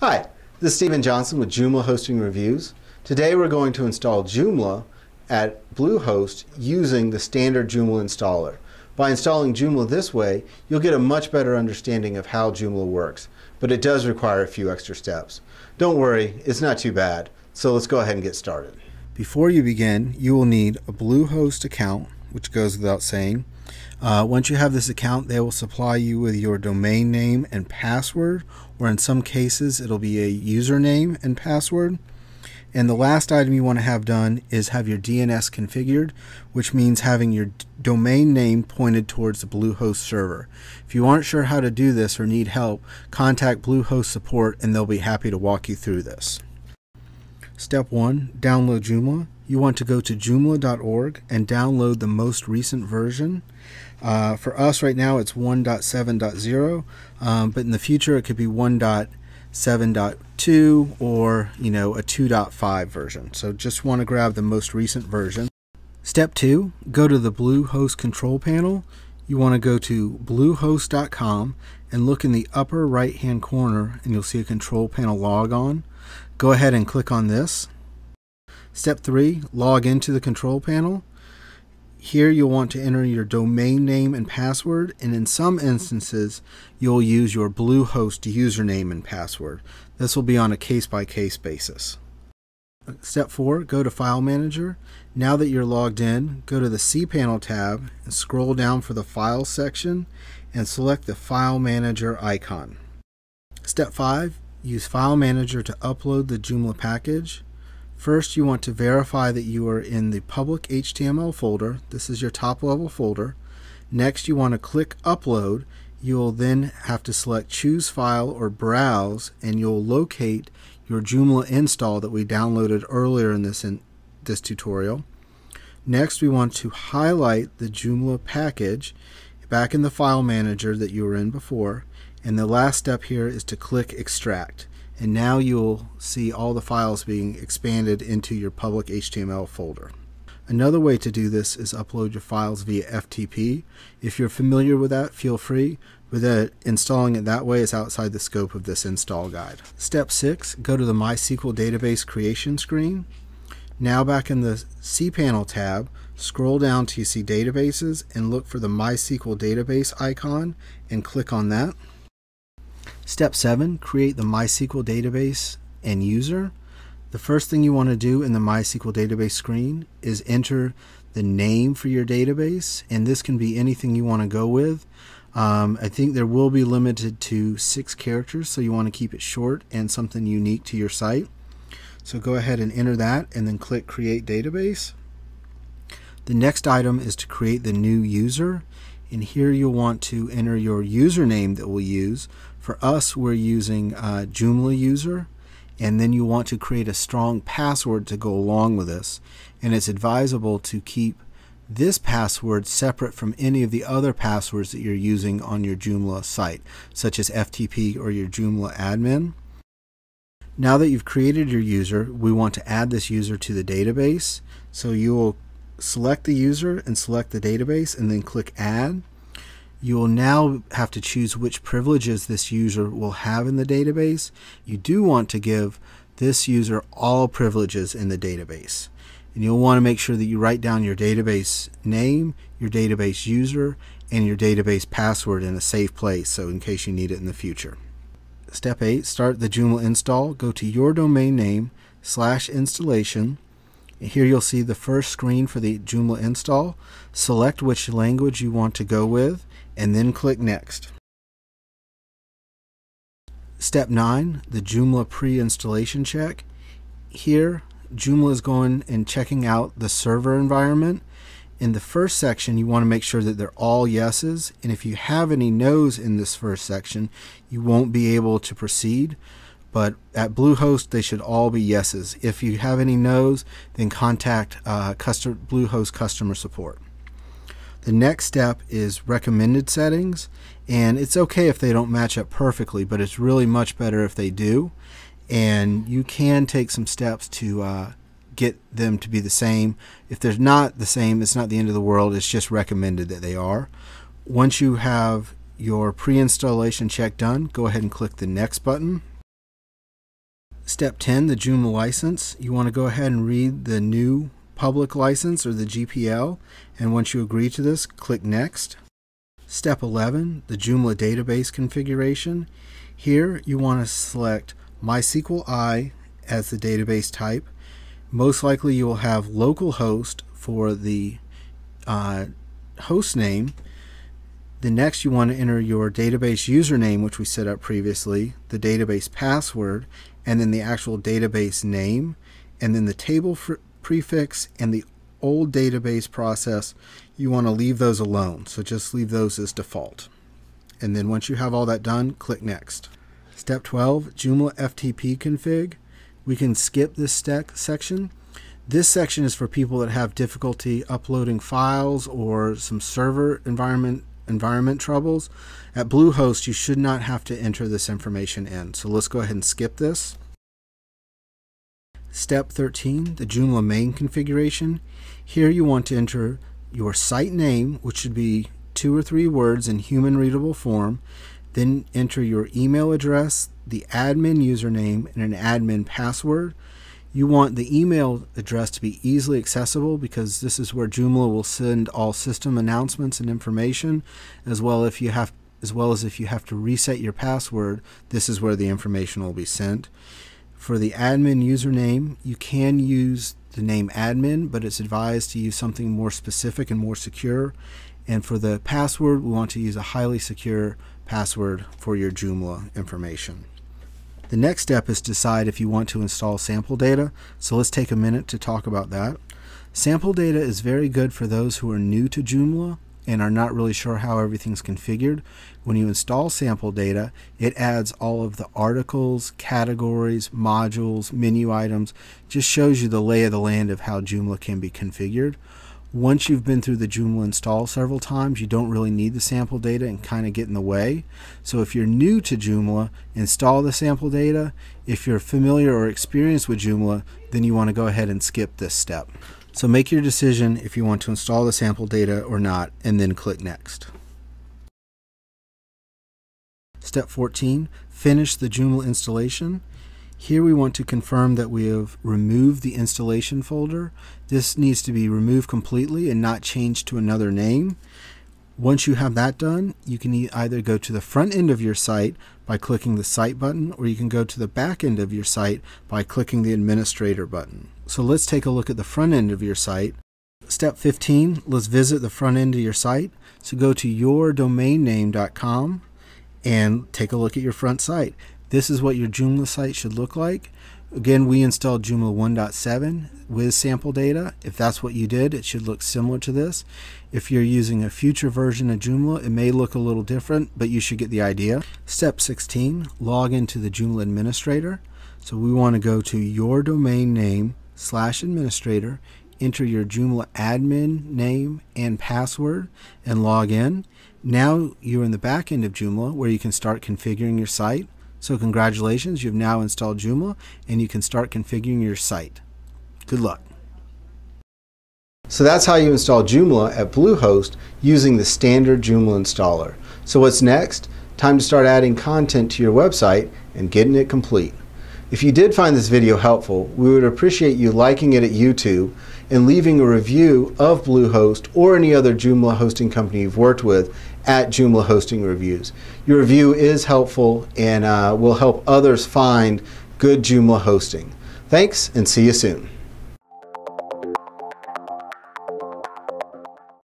Hi, this is Stephen Johnson with Joomla Hosting Reviews. Today we're going to install Joomla at Bluehost using the standard Joomla installer. By installing Joomla this way, you'll get a much better understanding of how Joomla works, but it does require a few extra steps. Don't worry, it's not too bad, so let's go ahead and get started. Before you begin, you will need a Bluehost account, which goes without saying. Once you have this account, they will supply you with your domain name and password, or in some cases it'll be a username and password. And the last item you want to have done is have your DNS configured, which means having your domain name pointed towards the Bluehost server. If you aren't sure how to do this or need help, contact Bluehost support and they'll be happy to walk you through this. Step 1, download Joomla. You want to go to joomla.org and download the most recent version. For us right now it's 1.7.0, but in the future it could be 1.7.2 or a 2.5 version. So just want to grab the most recent version. Step 2, go to the Bluehost control panel. You want to go to bluehost.com and look in the upper right hand corner and you'll see a control panel logon. Go ahead and click on this. Step 3, log into the control panel. Here you'll want to enter your domain name and password, and in some instances you'll use your Bluehost username and password. This will be on a case-by-case basis. Step 4, go to File Manager. Now that you're logged in, go to the cPanel tab and scroll down for the Files section and select the File Manager icon. Step 5, use File Manager to upload the Joomla package. First, you want to verify that you are in the public HTML folder. This is your top level folder. Next, you want to click Upload. You will then have to select Choose File or Browse, and you'll locate your Joomla install that we downloaded earlier in this tutorial. Next, we want to highlight the Joomla package back in the file manager that you were in before. And the last step here is to click Extract. And now you'll see all the files being expanded into your public HTML folder. Another way to do this is upload your files via FTP. If you're familiar with that, feel free, but installing it that way is outside the scope of this install guide. Step 6, go to the MySQL database creation screen. Now back in the cPanel tab, scroll down till you see databases and look for the MySQL database icon and click on that. Step 7, create the MySQL database and user. The first thing you want to do in the MySQL database screen is enter the name for your database, and this can be anything you want to go with. I think there will be limited to 6 characters, so you want to keep it short and something unique to your site. So go ahead and enter that and then click Create Database. The next item is to create the new user, and here you'll want to enter your username that we'll use. For us, we're using Joomla user, and then you want to create a strong password to go along with this. And it's advisable to keep this password separate from any of the other passwords that you're using on your Joomla site, such as FTP or your Joomla admin. Now that you've created your user, we want to add this user to the database. So you will select the user and select the database and then click Add. You will now have to choose which privileges this user will have in the database. You do want to give this user all privileges in the database. And you'll want to make sure that you write down your database name, your database user, and your database password in a safe place, so in case you need it in the future. Step 8, start the Joomla install. Go to your domain name /installation. Here you'll see the first screen for the Joomla install. Select which language you want to go with and then click Next. Step 9, the Joomla pre-installation check. Here Joomla is going and checking out the server environment. In the first section you want to make sure that they're all yeses, and if you have any no's in this first section you won't be able to proceed. But at Bluehost, they should all be yeses. If you have any no's, then contact Bluehost customer support. The next step is recommended settings, and it's okay if they don't match up perfectly, but it's really much better if they do. And you can take some steps to get them to be the same. If they're not the same, it's not the end of the world. It's just recommended that they are. Once you have your pre-installation check done, go ahead and click the Next button. Step 10, the Joomla license. You want to go ahead and read the new public license or the GPL, and once you agree to this, click Next. Step 11, the Joomla database configuration. Here you want to select MySQLi as the database type. Most likely you will have localhost for the host name. Then next you want to enter your database username, which we set up previously, the database password, and then the actual database name, and then the table prefix and the old database process. You want to leave those alone, so just leave those as default. And then once you have all that done, click Next. Step 12, Joomla FTP config. We can skip this section. This section is for people that have difficulty uploading files or some server environment troubles. At Bluehost, you should not have to enter this information in. So let's go ahead and skip this. Step 13, the Joomla main configuration. Here you want to enter your site name, which should be 2 or 3 words in human readable form. Then enter your email address, the admin username, and an admin password. You want the email address to be easily accessible because this is where Joomla will send all system announcements and information, as well as if you have to reset your password, this is where the information will be sent. For the admin username, you can use the name admin, but it's advised to use something more specific and more secure. And for the password, we want to use a highly secure password for your Joomla information. The next step is to decide if you want to install sample data, so let's take a minute to talk about that. Sample data is very good for those who are new to Joomla and are not really sure how everything's configured. When you install sample data, it adds all of the articles, categories, modules, menu items, just shows you the lay of the land of how Joomla can be configured. Once you've been through the Joomla install several times, you don't really need the sample data and kind of get in the way. So if you're new to Joomla, install the sample data. If you're familiar or experienced with Joomla, then you want to go ahead and skip this step. So make your decision if you want to install the sample data or not, and then click Next. Step 14, finish the Joomla installation. Here we want to confirm that we have removed the installation folder. This needs to be removed completely and not changed to another name. Once you have that done, you can either go to the front end of your site by clicking the Site button, or you can go to the back end of your site by clicking the Administrator button. So let's take a look at the front end of your site. Step 15, let's visit the front end of your site. So go to yourdomainname.com and take a look at your front site. This is what your Joomla site should look like. Again, we installed Joomla 1.7 with sample data. If that's what you did, it should look similar to this. If you're using a future version of Joomla, it may look a little different, but you should get the idea. Step 16, log into the Joomla administrator. So we want to go to your domain name /administrator, enter your Joomla admin name and password, and log in. Now you're in the back end of Joomla where you can start configuring your site. So congratulations, you've now installed Joomla and you can start configuring your site. Good luck. So that's how you install Joomla at Bluehost using the standard Joomla installer. So what's next? Time to start adding content to your website and getting it complete. If you did find this video helpful, we would appreciate you liking it at YouTube and leaving a review of Bluehost or any other Joomla hosting company you've worked with at Joomla Hosting Reviews. Your review is helpful and will help others find good Joomla hosting. Thanks, and see you soon.